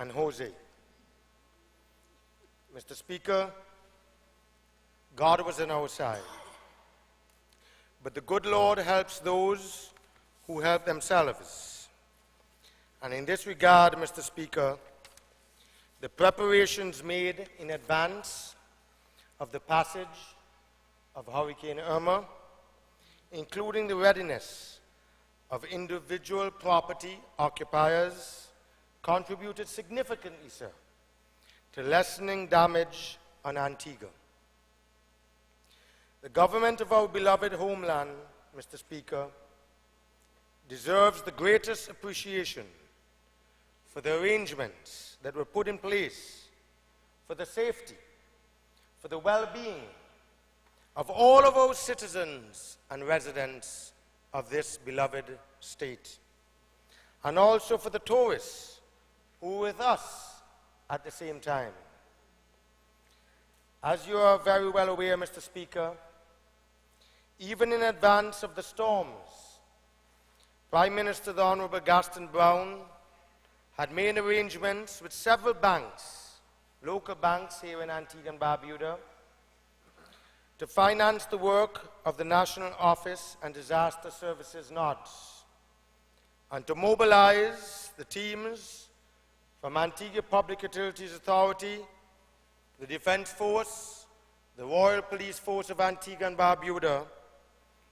and Jose. Mr. Speaker, God was on our side. But the good Lord helps those who help themselves. And in this regard, Mr. Speaker, the preparations made in advance of the passage of Hurricane Irma, including the readiness of individual property occupiers, contributed significantly, sir, to lessening damage on Antigua. The government of our beloved homeland, Mr. Speaker, deserves the greatest appreciation for the arrangements that were put in place for the safety, for the well-being of all of our citizens and residents of this beloved state, and also for the tourists who were with us at the same time. As you are very well aware, Mr. Speaker, even in advance of the storms, Prime Minister the Honorable Gaston Brown had made arrangements with several banks, local banks here in Antigua and Barbuda, to finance the work of the National Office and Disaster Services NODS, and to mobilize the teams from Antigua Public Utilities Authority, the Defense Force, the Royal Police Force of Antigua and Barbuda,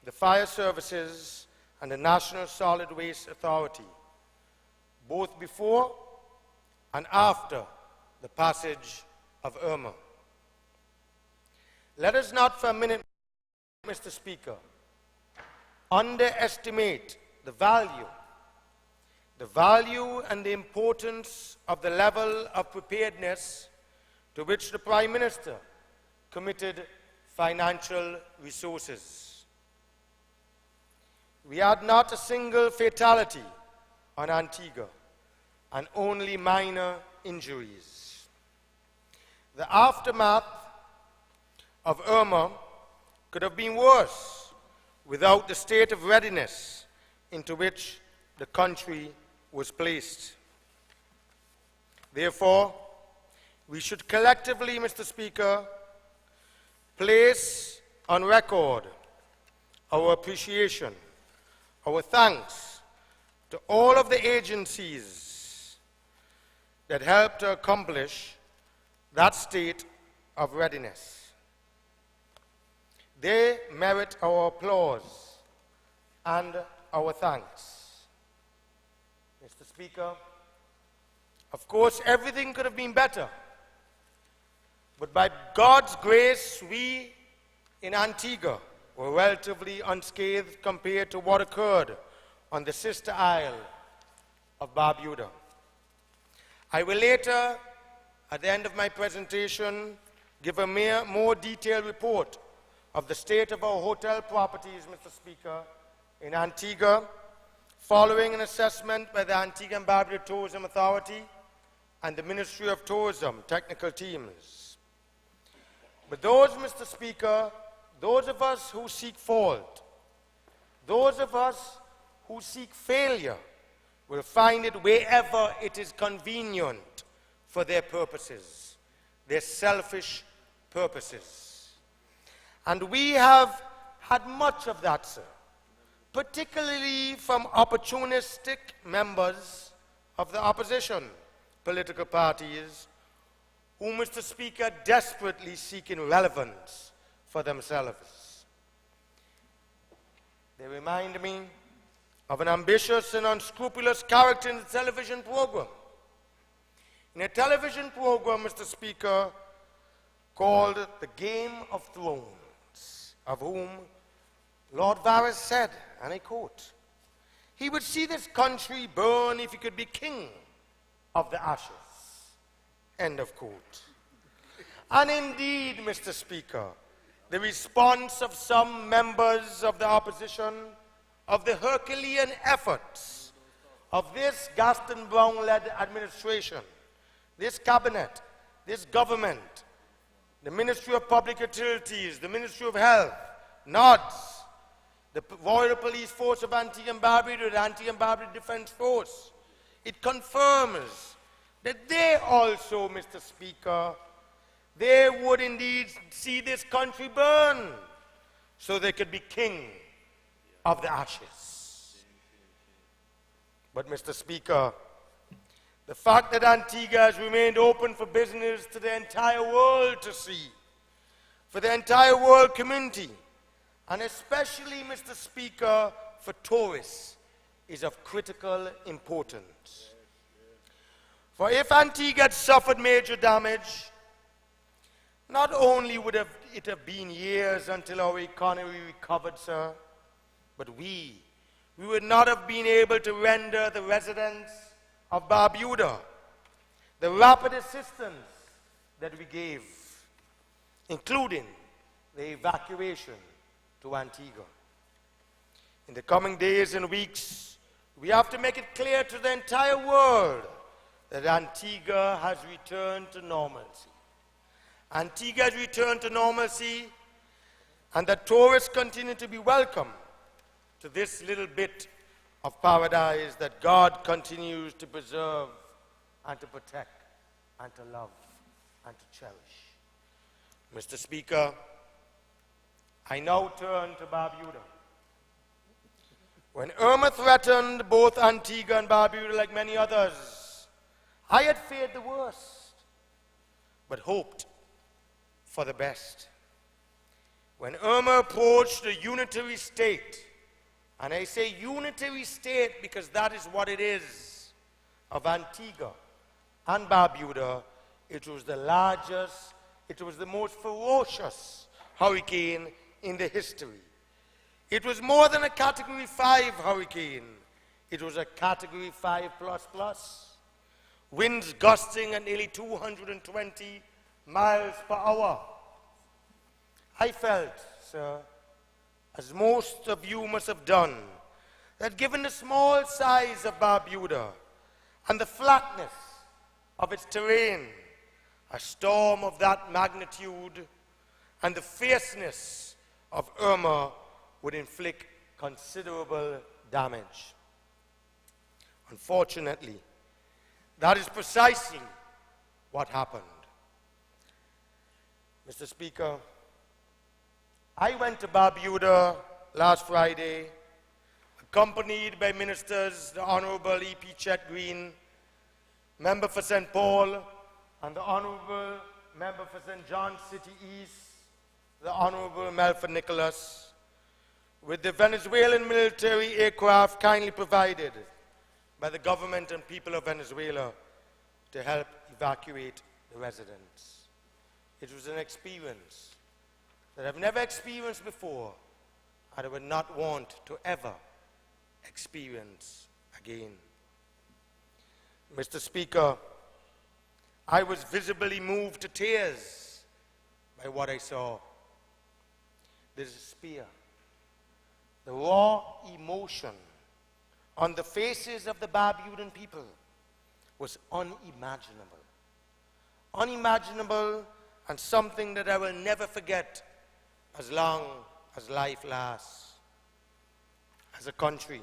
the Fire Services, and the National Solid Waste Authority, both before and after the passage of Irma. Let us not for a minute, Mr. Speaker, underestimate the value and the importance of the level of preparedness to which the Prime Minister committed financial resources. We had not a single fatality on Antigua and only minor injuries. The aftermath of Irma could have been worse without the state of readiness into which the country was placed. Therefore, we should collectively, Mr. Speaker, place on record our appreciation, our thanks to all of the agencies that helped to accomplish that state of readiness. They merit our applause and our thanks. Mr. Speaker, of course, everything could have been better, but by God's grace, we in Antigua were relatively unscathed compared to what occurred on the sister isle of Barbuda. I will later, at the end of my presentation, give a more detailed report of the state of our hotel properties, Mr. Speaker, in Antigua, following an assessment by the Antigua and Barbuda Tourism Authority and the Ministry of Tourism technical teams. But those, Mr. Speaker, those of us who seek fault, those of us who seek failure, will find it wherever it is convenient for their purposes, their selfish purposes. And we have had much of that, sir, particularly from opportunistic members of the opposition political parties who, Mr. Speaker, desperately seeking relevance for themselves. They remind me of an ambitious and unscrupulous character in the television program. In a television program, Mr. Speaker, called The Game of Thrones, of whom Lord Varys said, and I quote, he would see this country burn if he could be king of the ashes. End of quote. And indeed, Mr. Speaker, the response of some members of the opposition of the Herculean efforts of this Gaston Brown-led administration, this cabinet, this government, the Ministry of Public Utilities, the Ministry of Health, NODS, the Royal Police Force of Antigua and Barbuda, the Antigua and Barbuda Defense Force, it confirms that they also, Mr. Speaker, they would indeed see this country burn so they could be king of the ashes. But, Mr. Speaker, the fact that Antigua has remained open for business to the entire world to see, for the entire world community, and especially, Mr. Speaker, for tourists, is of critical importance. For if Antigua had suffered major damage, not only would it have been years until our economy recovered, sir, but we would not have been able to render the residents of Barbuda the rapid assistance that we gave, including the evacuation to Antigua. In the coming days and weeks, we have to make it clear to the entire world that Antigua has returned to normalcy. Antigua has returned to normalcy, and that tourists continue to be welcome to this little bit of paradise that God continues to preserve and to protect and to love and to cherish. Mr. Speaker, I now turn to Barbuda. When Irma threatened both Antigua and Barbuda, like many others, I had feared the worst, but hoped for the best. When Irma approached the unitary state, and I say unitary state because that is what it is, of Antigua and Barbuda, it was the largest, it was the most ferocious hurricane in the history. It was more than a Category 5 hurricane. It was a Category 5++. Winds gusting at nearly 220 miles per hour. I felt, sir, as most of you must have done, that given the small size of Barbuda and the flatness of its terrain, a storm of that magnitude and the fierceness of Irma would inflict considerable damage. Unfortunately, that is precisely what happened. Mr. Speaker, I went to Barbuda last Friday, accompanied by ministers, the Honorable E.P. Chet Green, member for St. Paul, and the Honorable member for St. John's City East, the Honorable Melford Nicholas, with the Venezuelan military aircraft kindly provided by the government and people of Venezuela to help evacuate the residents. It was an experience that I've never experienced before, and I would not want to ever experience again. Mr. Speaker, I was visibly moved to tears by what I saw. The despair, the raw emotion on the faces of the Barbudan people was unimaginable. Unimaginable, and something that I will never forget as long as life lasts. As a country,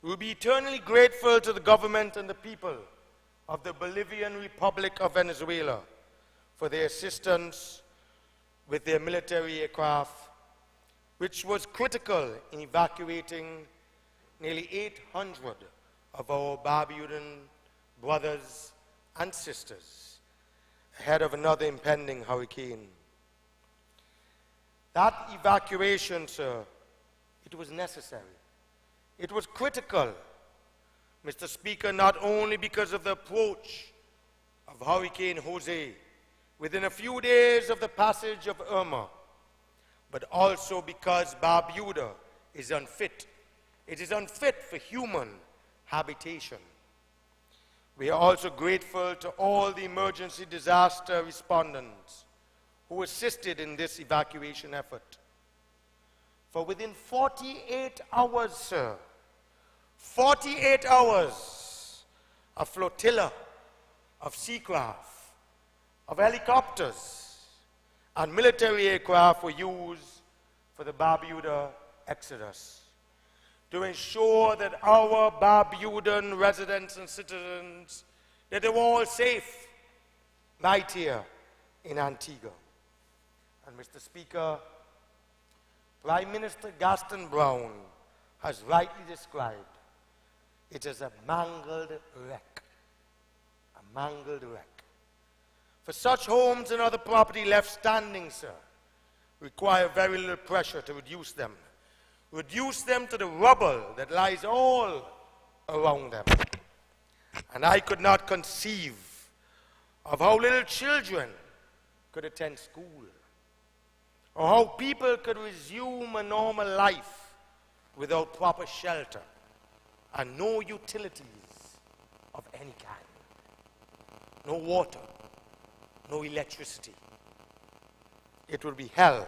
we will be eternally grateful to the government and the people of the Bolivian Republic of Venezuela for their assistance with their military aircraft, which was critical in evacuating nearly 800 of our Barbudan brothers and sisters ahead of another impending hurricane. That evacuation, sir, it was necessary. It was critical, Mr. Speaker, not only because of the approach of Hurricane Jose within a few days of the passage of Irma, but also because Barbuda is unfit. It is unfit for human habitation. We are also grateful to all the emergency disaster respondents who assisted in this evacuation effort. For within 48 hours, sir, 48 hours, a flotilla of seacraft, of helicopters, and military aircraft were used for the Barbuda exodus to ensure that our Barbudan residents and citizens that they were all safe right here in Antigua. And Mr. Speaker, Prime Minister Gaston Brown has rightly described it as a mangled wreck. A mangled wreck. For such homes and other property left standing, sir, require very little pressure to reduce them. Reduce them to the rubble that lies all around them. And I could not conceive of how little children could attend school, or how people could resume a normal life without proper shelter and no utilities of any kind. No water, no electricity. It will be hell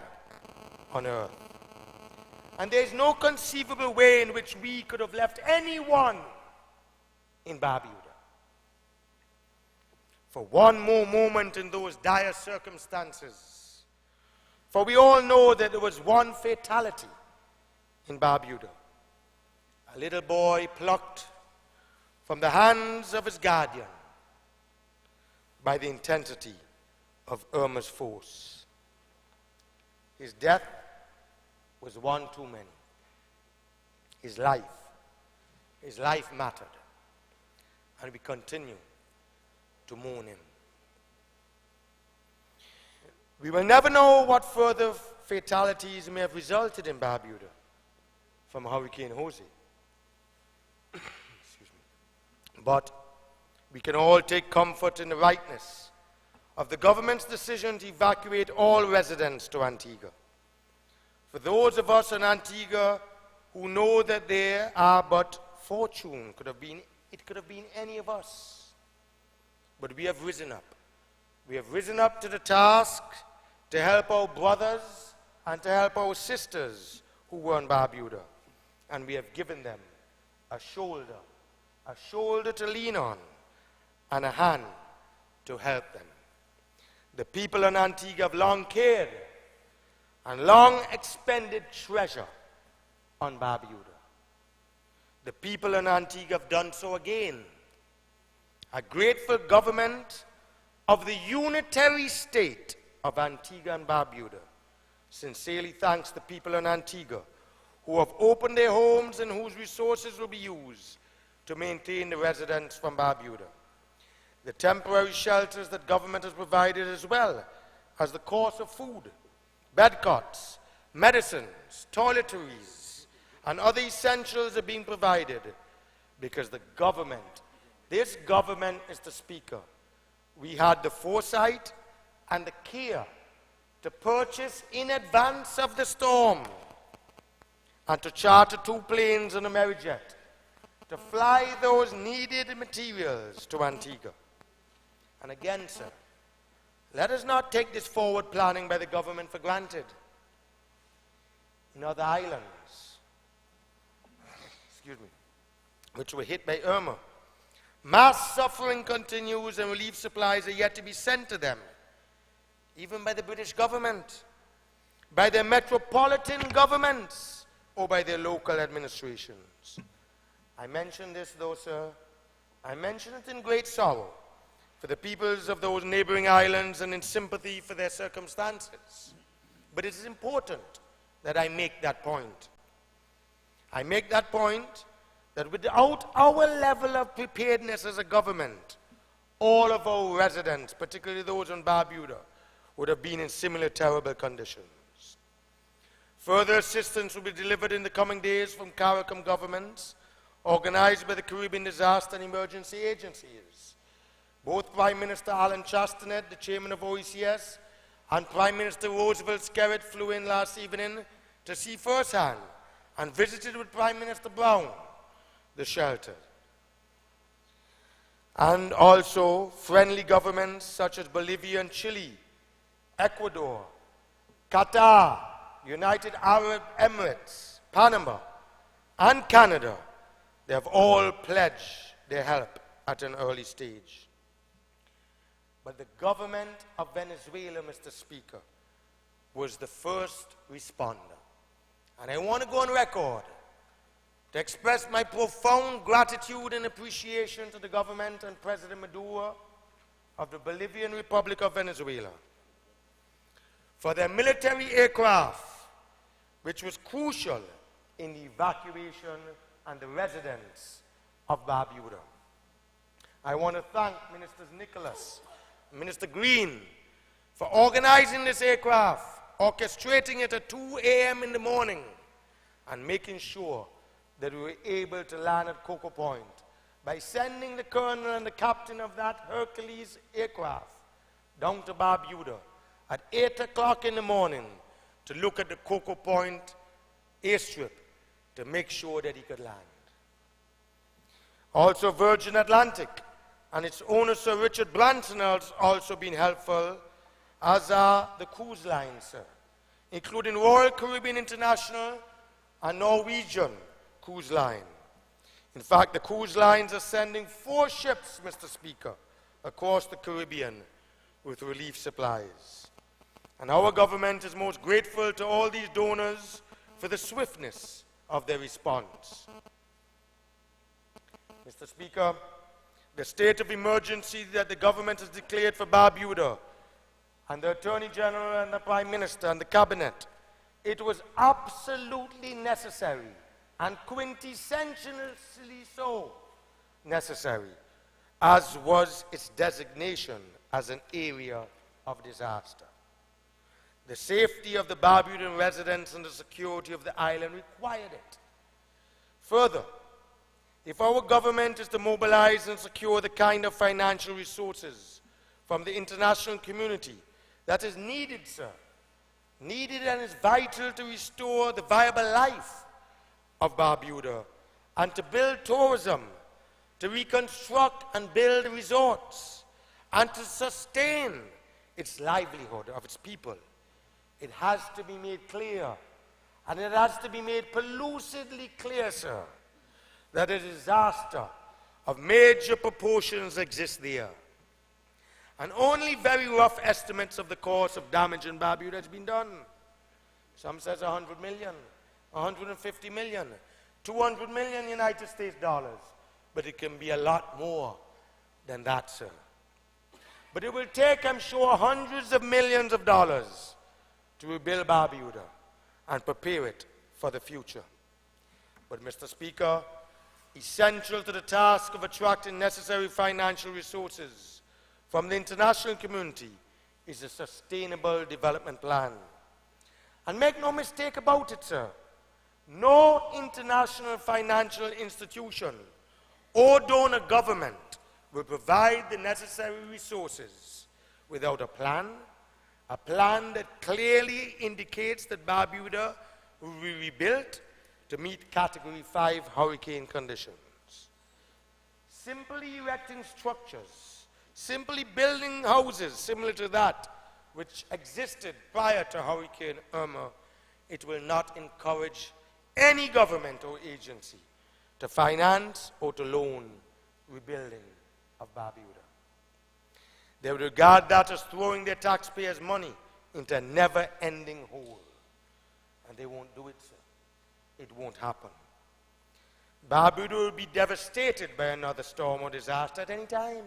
on earth. And there is no conceivable way in which we could have left anyone in Barbuda for one more moment in those dire circumstances. For we all know that there was one fatality in Barbuda. A little boy plucked from the hands of his guardian by the intensity of Irma's force. His death was one too many. His life mattered. And we continue to mourn him. We will never know what further fatalities may have resulted in Barbuda from Hurricane Jose. Excuse me. But we can all take comfort in the rightness of the government's decision to evacuate all residents to Antigua. For those of us in Antigua who know that there are but fortune, it could have been any of us. But we have risen up. We have risen up to the task to help our brothers and to help our sisters who were in Barbuda. And we have given them a shoulder to lean on, and a hand to help them. The people in Antigua have long cared and long expended treasure on Barbuda. The people in Antigua have done so again. A grateful government of the unitary state of Antigua and Barbuda sincerely thanks the people in Antigua who have opened their homes and whose resources will be used to maintain the residents from Barbuda. The temporary shelters that government has provided, as well as the cost of food, bed cots, medicines, toiletries, and other essentials are being provided because the government, this government, Mr. Speaker, we had the foresight and the care to purchase in advance of the storm and to charter 2 planes and a Amerijet to fly those needed materials to Antigua. And again, sir, let us not take this forward planning by the government for granted. In other islands, which were hit by Irma, mass suffering continues and relief supplies are yet to be sent to them, even by the British government, by their metropolitan governments, or by their local administrations. I mention this, though, sir, I mention it in great sorrow for the peoples of those neighboring islands and in sympathy for their circumstances. But it is important that I make that point. I make that point that without our level of preparedness as a government, all of our residents, particularly those on Barbuda, would have been in similar terrible conditions. Further assistance will be delivered in the coming days from CARICOM governments, organized by the Caribbean Disaster and Emergency Agencies. Both Prime Minister Alan Chastanet, the chairman of OECS, and Prime Minister Roosevelt Skerritt flew in last evening to see firsthand and visited with Prime Minister Brown the shelter. And also friendly governments such as Bolivia and Chile, Ecuador, Qatar, United Arab Emirates, Panama, and Canada, they have all pledged their help at an early stage. But the government of Venezuela, Mr. Speaker, was the first responder. And I want to go on record to express my profound gratitude and appreciation to the government and President Maduro of the Bolivian Republic of Venezuela for their military aircraft, which was crucial in the evacuation and the residence of Barbuda. I want to thank Ministers Nicholas and Minister Green for organizing this aircraft, orchestrating it at 2 a.m. in the morning, and making sure that we were able to land at Cocoa Point by sending the colonel and the captain of that Hercules aircraft down to Barbuda at 8 o'clock in the morning to look at the Cocoa Point airstrip to make sure that he could land. Also, Virgin Atlantic and its owner, Sir Richard Branson, has also been helpful, as are the cruise lines, sir, including Royal Caribbean International and Norwegian Cruise Line. In fact, the cruise lines are sending 4 ships, Mr. Speaker, across the Caribbean with relief supplies. And our government is most grateful to all these donors for the swiftness of their response. Mr. Speaker, the state of emergency that the government has declared for Barbuda, and the Attorney General and the Prime Minister and the Cabinet, it was absolutely necessary and quintessentially so necessary, as was its designation as an area of disaster. The safety of the Barbudan residents and the security of the island required it. Further, if our government is to mobilize and secure the kind of financial resources from the international community that is needed, sir, needed and is vital to restore the viable life of Barbuda and to build tourism, to reconstruct and build resorts, and to sustain its livelihood of its people, it has to be made clear, and it has to be made pellucidly clear, sir, that a disaster of major proportions exists there. And only very rough estimates of the cost of damage in Barbuda has been done. Some says 100 million, 150 million, 200 million United States dollars. But it can be a lot more than that, sir. But it will take, I'm sure, hundreds of millions of dollars to rebuild Barbuda and prepare it for the future. But, Mr. Speaker, essential to the task of attracting necessary financial resources from the international community is a sustainable development plan. And make no mistake about it, sir, no international financial institution or donor government will provide the necessary resources without a plan that clearly indicates that Barbuda will be rebuilt to meet Category 5 hurricane conditions. Simply erecting structures, simply building houses similar to that which existed prior to Hurricane Irma, it will not encourage any government or agency to finance or to loan rebuilding of Barbuda. They would regard that as throwing their taxpayers' money into a never-ending hole. And they won't do it, sir. It won't happen. Barbuda will be devastated by another storm or disaster at any time.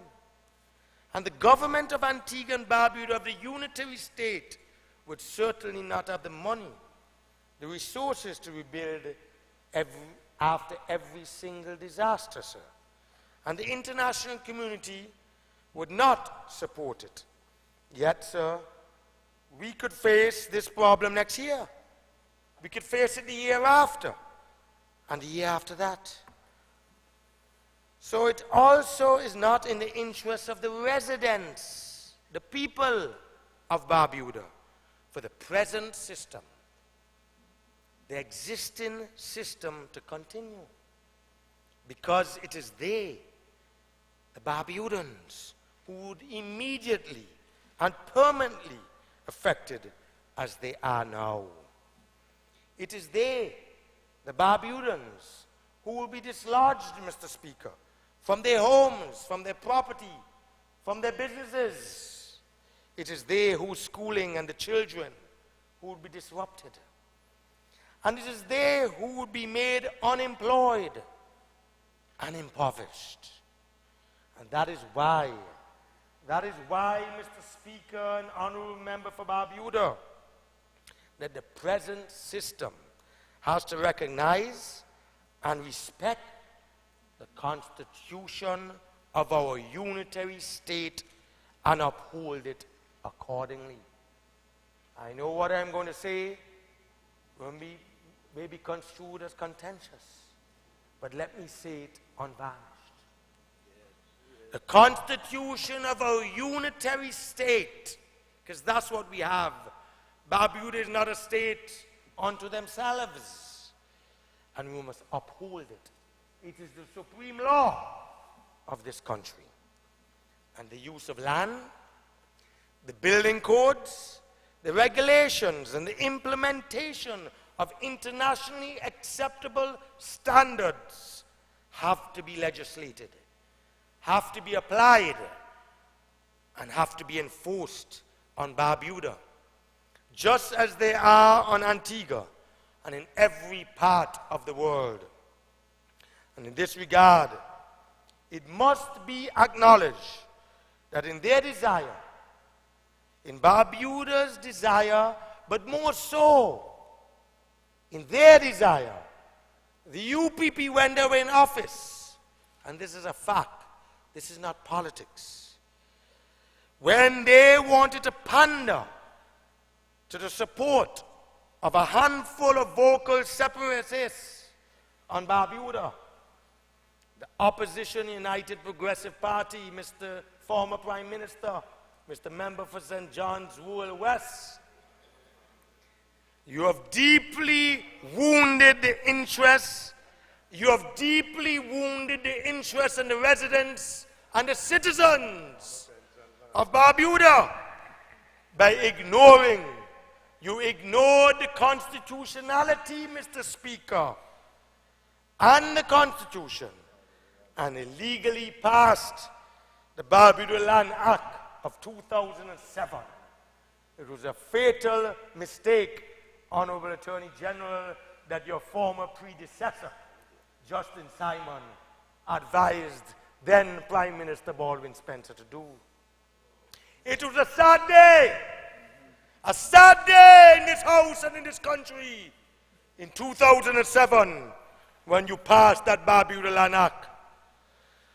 And the government of Antigua and Barbuda, of the unitary state, would certainly not have the money, the resources to rebuild after every single disaster, sir. And the international community would not support it. Yet, sir, we could face this problem next year. We could face it the year after, and the year after that. So it also is not in the interest of the residents, the people of Barbuda, for the present system, the existing system, to continue. Because it is they, the Barbudans, who would immediately and permanently affected as they are now. It is they, the Barbudans, who will be dislodged, Mr. Speaker, from their homes, from their property, from their businesses. It is they whose schooling and the children who will be disrupted. And it is they who would be made unemployed and impoverished. And that is why, Mr. Speaker and Honorable Member for Barbuda, that the present system has to recognize and respect the Constitution of our unitary state and uphold it accordingly. I know what I'm going to say may be construed as contentious, but let me say it unvarnished. The Constitution of our unitary state, because that's what we have. Barbuda is not a state unto themselves, and we must uphold it. It is the supreme law of this country. And the use of land, the building codes, the regulations, and the implementation of internationally acceptable standards have to be legislated, have to be applied, and have to be enforced on Barbuda, just as they are on Antigua and in every part of the world. And in this regard, it must be acknowledged that in their desire, in Barbuda's desire, but more so in their desire, the UPP, when they were in office, and this is a fact, this is not politics, when they wanted to pander to the support of a handful of vocal separatists on Barbuda, the opposition United Progressive Party, Mr. Former Prime Minister, Mr. Member for St. John's Rural West, you have deeply wounded the interests, you have deeply wounded the interests and the residents and the citizens of Barbuda by ignoring. You ignored the constitutionality, Mr. Speaker, and the Constitution, and illegally passed the Barbuda Land Act of 2007. It was a fatal mistake, Honorable Attorney General, that your former predecessor, Justin Simon, advised then Prime Minister Baldwin Spencer to do. It was a sad day in this house and in this country in 2007 when you passed that Barbuda Land Act.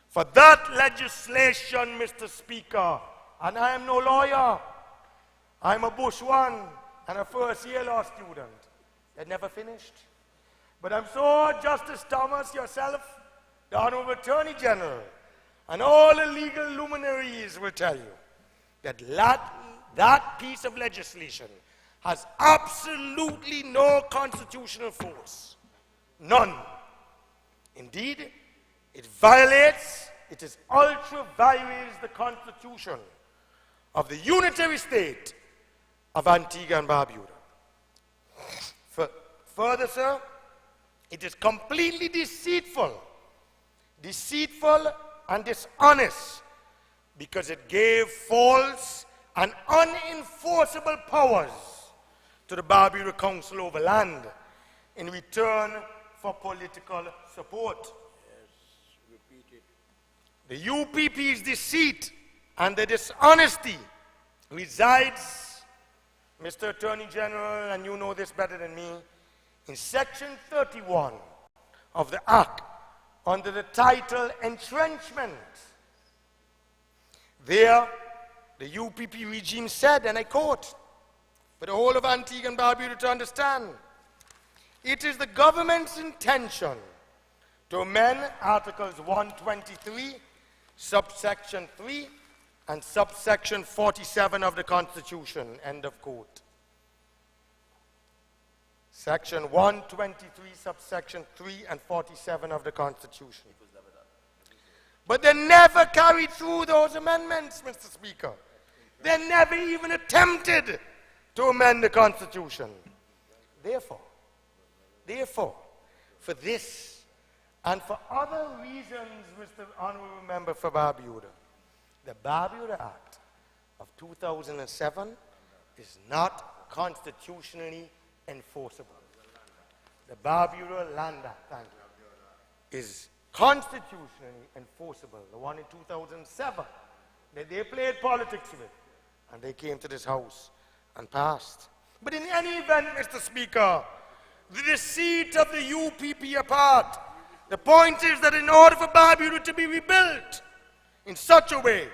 For that legislation, Mr. Speaker, and I am no lawyer, I'm a Bush one and a first-year law student that never finished. But I'm sure Justice Thomas, yourself, the Honorable Attorney General, and all the legal luminaries will tell you that that piece of legislation has absolutely no constitutional force. None. Indeed, it is ultra-violates the Constitution of the unitary state of Antigua and Barbuda. Further, sir, it is completely deceitful and dishonest because it gave false and unenforceable powers to the Barbuda Council over land in return for political support. The UPP's deceit and the dishonesty resides, Mr. Attorney General, and you know this better than me, in Section 31 of the Act under the title Entrenchment. There, the UPP regime said, and I quote, for the whole of Antigua and Barbuda to understand, it is the government's intention to amend Articles 123, subsection 3, and subsection 47 of the Constitution, end of quote. Section 123, subsection 3 and 47 of the Constitution. But they never carried through those amendments, Mr. Speaker. They never even attempted to amend the Constitution. Therefore, for this and for other reasons, Mr. Honorable Member for Barbuda, the Barbuda Act of 2007 is not constitutionally enforceable. the Barbuda Land Act, thank you, is constitutionally enforceable, the one in 2007, that they played politics with, and they came to this house and passed. But in any event, Mr. Speaker, the deceit of the UPP apart, the point is that in order for Barbuda to be rebuilt in such a way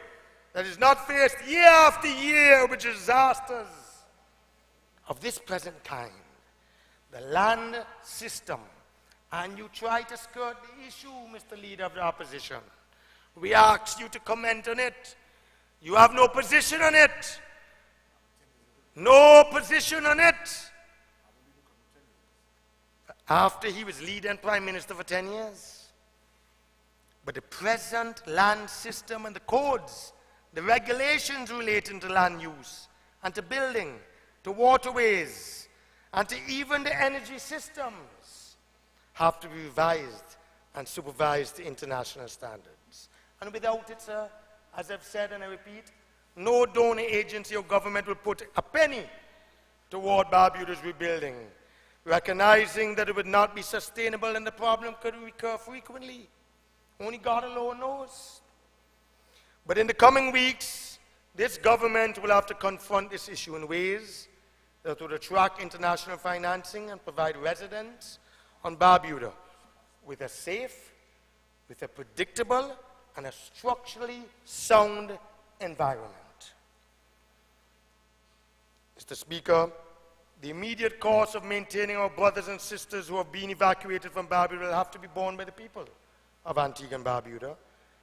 that is not faced year after year with disasters of this present kind, the land system, and you try to skirt the issue, Mr. Leader of the Opposition. We asked you to comment on it. You have no position on it. No position on it. After he was leader and prime minister for 10 years. But the present land system and the codes, the regulations relating to land use and to building, to waterways, and to even the energy systems have to be revised and supervised to international standards. And without it, sir, as I've said and I repeat, no donor agency or government will put a penny toward Barbuda's rebuilding, recognizing that it would not be sustainable and the problem could recur frequently. Only God alone knows. But in the coming weeks, this government will have to confront this issue in ways that would attract international financing and provide residents on Barbuda with a safe, with a predictable, and a structurally sound environment. Mr. Speaker, the immediate cost of maintaining our brothers and sisters who have been evacuated from Barbuda will have to be borne by the people of Antigua and Barbuda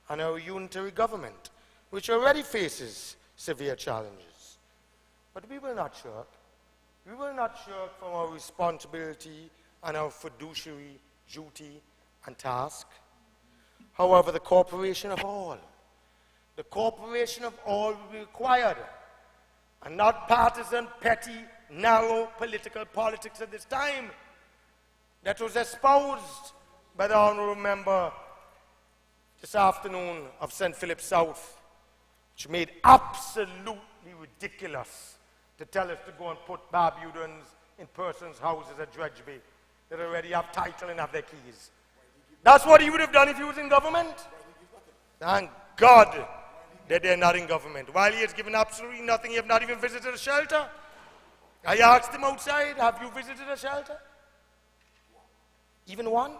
and our unitary government, which already faces severe challenges. But we will not shirk. We will not shirk from our responsibility and our fiduciary duty and task. However, the cooperation of all will be required, and not partisan, petty, narrow political politics at this time that was espoused by the honourable member this afternoon of St. Philip South, which made absolutely ridiculous to tell us to go and put Barbudans in persons' houses at Dredge Bay that already have title and have their keys. That's what he would have done if he was in government. Thank God that they're not in government. While he has given absolutely nothing, he have not even visited a shelter. I asked him outside, have you visited a shelter? Even one?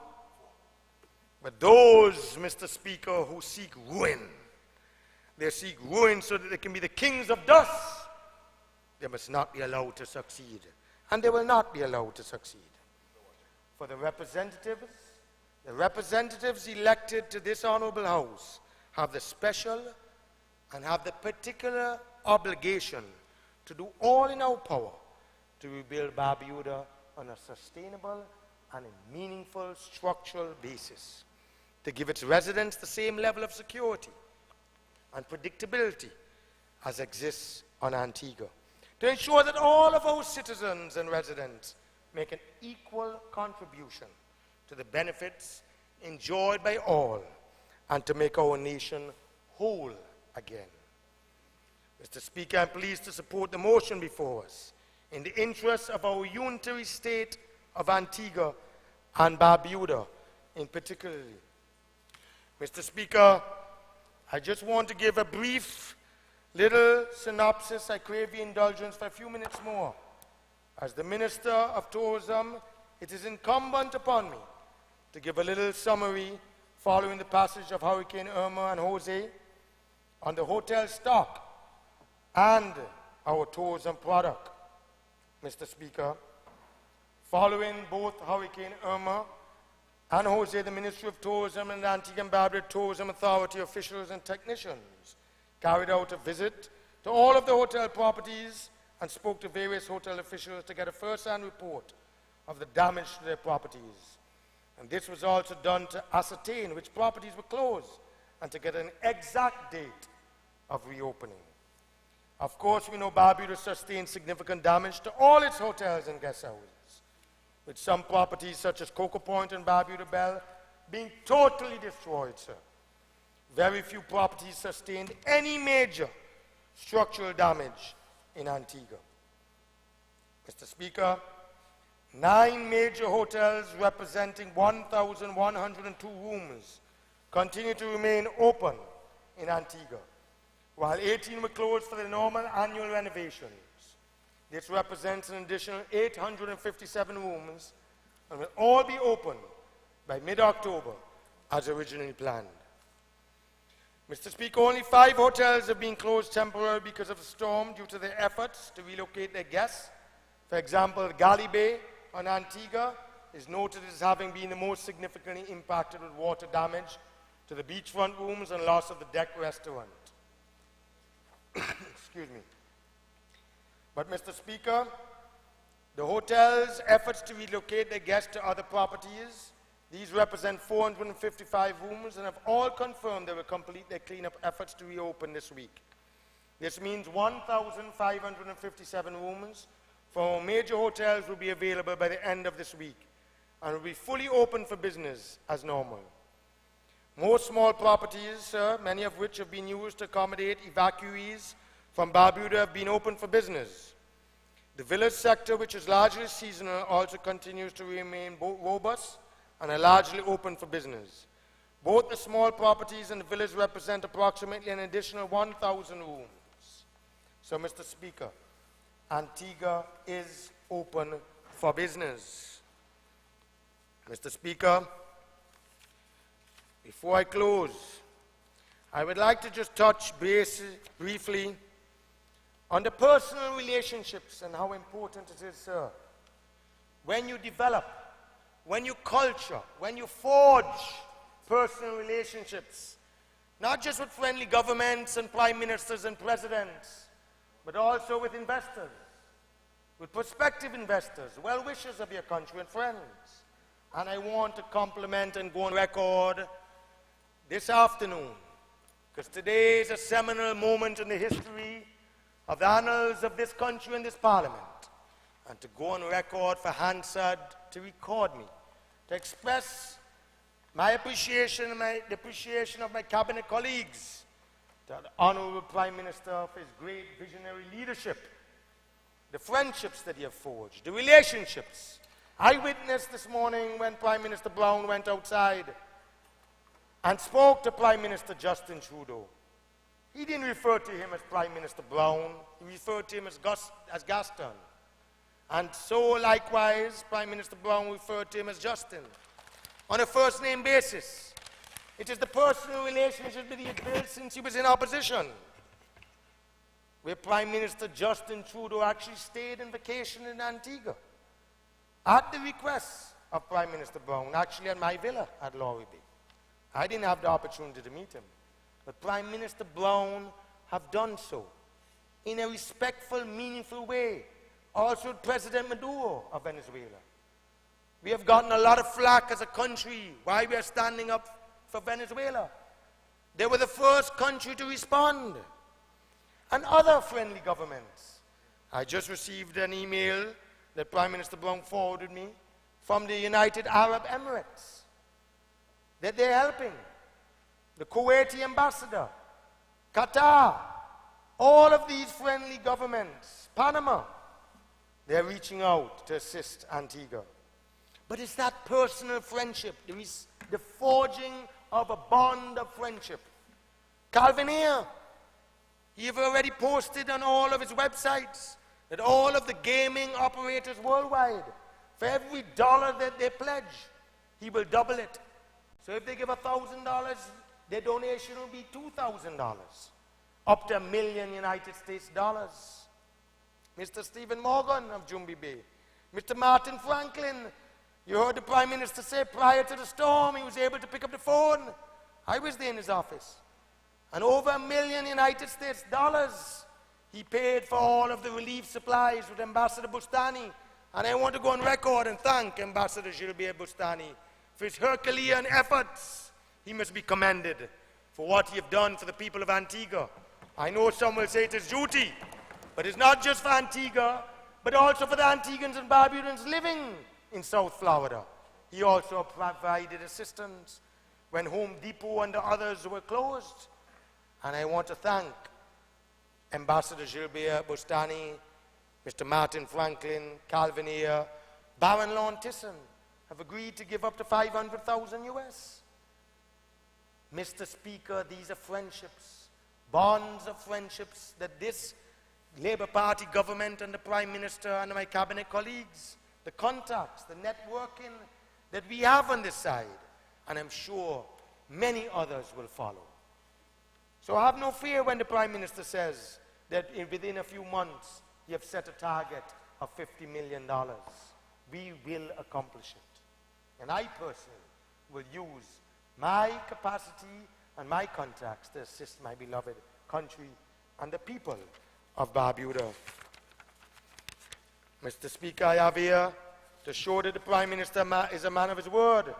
But those, Mr. Speaker, who seek ruin, they seek ruin so that they can be the kings of dust. They must not be allowed to succeed. And they will not be allowed to succeed. For the representatives elected to this honorable house have the special and have the particular obligation to do all in our power to rebuild Barbuda on a sustainable and a meaningful structural basis, to give its residents the same level of security and predictability as exists on Antigua, to ensure that all of our citizens and residents make an equal contribution to the benefits enjoyed by all, and to make our nation whole again. Mr. Speaker, I'm pleased to support the motion before us in the interest of our unitary state of Antigua and Barbuda in particular. Mr. Speaker, I just want to give a brief little synopsis. I crave the indulgence for a few minutes more. As the Minister of Tourism, it is incumbent upon me to give a little summary following the passage of Hurricane Irma and Jose on the hotel stock and our tourism product. Mr. Speaker, following both Hurricane Irma and Jose, the Ministry of Tourism and the Antigua and Barbuda Tourism Authority officials and technicians carried out a visit to all of the hotel properties and spoke to various hotel officials to get a first-hand report of the damage to their properties. And this was also done to ascertain which properties were closed and to get an exact date of reopening. Of course, we know Barbuda sustained significant damage to all its hotels and guest houses, with some properties such as Cocoa Point and Barbuda Bell being totally destroyed, sir. Very few properties sustained any major structural damage in Antigua. Mr. Speaker, 9 major hotels representing 1,102 rooms continue to remain open in Antigua, while 18 were closed for the normal annual renovations. This represents an additional 857 rooms and will all be open by mid-October as originally planned. Mr. Speaker, only 5 hotels have been closed temporarily because of the storm due to their efforts to relocate their guests. For example, Galley Bay on Antigua is noted as having been the most significantly impacted with water damage to the beachfront rooms and loss of the deck restaurant. Excuse me. But, Mr. Speaker, the hotel's efforts to relocate their guests to other properties, these represent 455 rooms and have all confirmed they will complete their cleanup efforts to reopen this week. This means 1,557 rooms for major hotels will be available by the end of this week and will be fully open for business as normal. Most small properties, sir, many of which have been used to accommodate evacuees from Barbuda, have been open for business. The village sector, which is largely seasonal, also continues to remain robust and are largely open for business. Both the small properties and the village represent approximately an additional 1,000 rooms. So, Mr. Speaker, Antigua is open for business. Mr. Speaker, before I close, I would like to just touch base briefly on the personal relationships and how important it is, sir. When you develop, when you culture, when you forge personal relationships, not just with friendly governments and prime ministers and presidents, but also with investors, with prospective investors, well-wishers of your country and friends. And I want to compliment and go on record this afternoon, because today is a seminal moment in the history of the annals of this country and this parliament, and to go on record for Hansard to record me, to express my appreciation and the appreciation of my cabinet colleagues, to the Honorable Prime Minister for his great visionary leadership, the friendships that he has forged, the relationships. I witnessed this morning when Prime Minister Brown went outside and spoke to Prime Minister Justin Trudeau. He didn't refer to him as Prime Minister Brown, he referred to him as Gaston. And so likewise, Prime Minister Brown referred to him as Justin, on a first-name basis. It is the personal relationship that he had built since he was in opposition, where Prime Minister Justin Trudeau actually stayed on vacation in Antigua, at the request of Prime Minister Brown, actually at my villa at Laurie Bay. I didn't have the opportunity to meet him, but Prime Minister Brown have done so in a respectful, meaningful way. Also President Maduro of Venezuela. We have gotten a lot of flack as a country why we are standing up for Venezuela. They were the first country to respond. And other friendly governments. I just received an email that Prime Minister Brown forwarded me from the United Arab Emirates, that they're helping. The Kuwaiti ambassador, Qatar, all of these friendly governments, Panama, they're reaching out to assist Antigua. But it's that personal friendship, the forging of a bond of friendship. Calvin here, you've already posted on all of his websites that all of the gaming operators worldwide, for every dollar that they pledge, he will double it. So if they give $1,000, their donation will be $2,000, up to $1 million United States dollars. Mr. Stephen Morgan of Jumbi Bay, Mr. Martin Franklin, you heard the Prime Minister say prior to the storm he was able to pick up the phone. I was there in his office. And over $1 million United States dollars he paid for all of the relief supplies with Ambassador Bustani. And I want to go on record and thank Ambassador Gilbert Bustani for his Herculean efforts. He must be commended for what he has done for the people of Antigua. I know some will say it is duty, but it's not just for Antigua, but also for the Antiguans and Barbudans living in South Florida. He also provided assistance when Home Depot and the others were closed. And I want to thank Ambassador Gilbert Bustani, Mr. Martin Franklin, Calvin Eyre, Baron Lon Tisson have agreed to give up to 500,000 US. Mr. Speaker, these are friendships, bonds of friendships that this Labour Party government and the Prime Minister and my cabinet colleagues, the contacts, the networking that we have on this side, and I'm sure many others will follow. So I have no fear when the Prime Minister says that within a few months you have set a target of $50 million. We will accomplish it. And I personally will use my capacity and my contacts to assist my beloved country and the people of Barbuda. Mr. Speaker, I have here to show that the Prime Minister is a man of his word.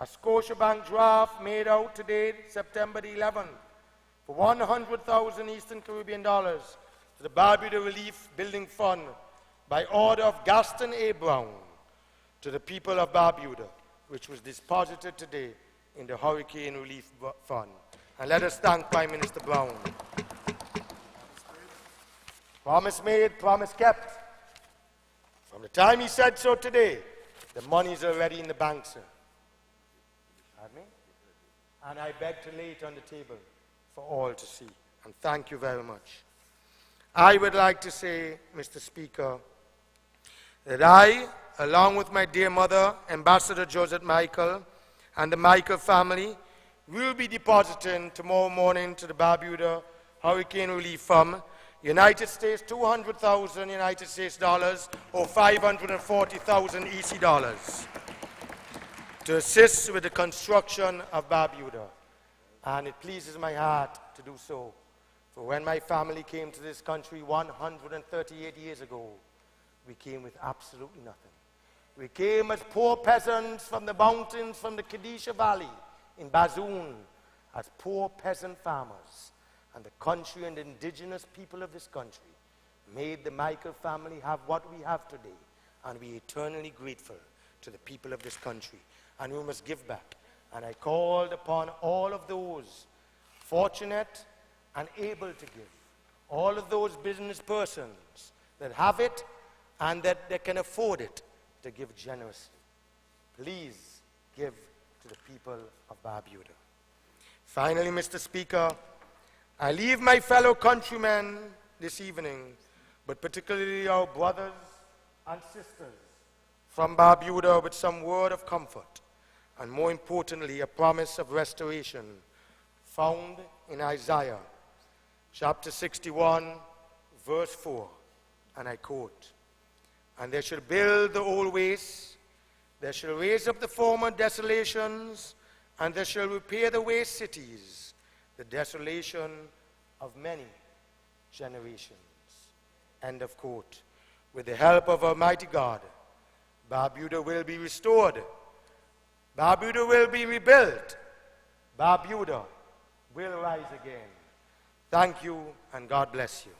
A Scotiabank draft made out today, September the 11th, for 100,000 Eastern Caribbean dollars to the Barbuda Relief Building Fund by order of Gaston A. Brown to the people of Barbuda, which was deposited today in the Hurricane Relief Fund. And let us thank Prime Minister Brown. Promise made, promise kept. From the time he said so today, the money is already in the bank, sir. Pardon me? And I beg to lay it on the table for all to see. And thank you very much. I would like to say, Mr. Speaker, that I, along with my dear mother, Ambassador Joseph Michael, and the Michael family, will be depositing tomorrow morning to the Barbuda Hurricane Relief Fund, United States, 200,000 United States dollars, or 540,000 EC dollars, to assist with the construction of Barbuda. And it pleases my heart to do so. For when my family came to this country 138 years ago, we came with absolutely nothing. We came as poor peasants from the mountains, from the Kadisha Valley in Bazoon, as poor peasant farmers. And the country and the indigenous people of this country made the Michael family have what we have today. And we are eternally grateful to the people of this country. And we must give back. And I called upon all of those fortunate and able to give, all of those business persons that have it and that they can afford it, to give generously. Please give to the people of Barbuda. Finally, Mr. Speaker, I leave my fellow countrymen this evening, but particularly our brothers and sisters from Barbuda, with some word of comfort, and more importantly, a promise of restoration found in Isaiah chapter 61, verse 4, and I quote, "And they shall build the old waste, they shall raise up the former desolations, and they shall repair the waste cities, the desolation of many generations." End of quote. With the help of Almighty God, Barbuda will be restored. Barbuda will be rebuilt. Barbuda will rise again. Thank you, and God bless you.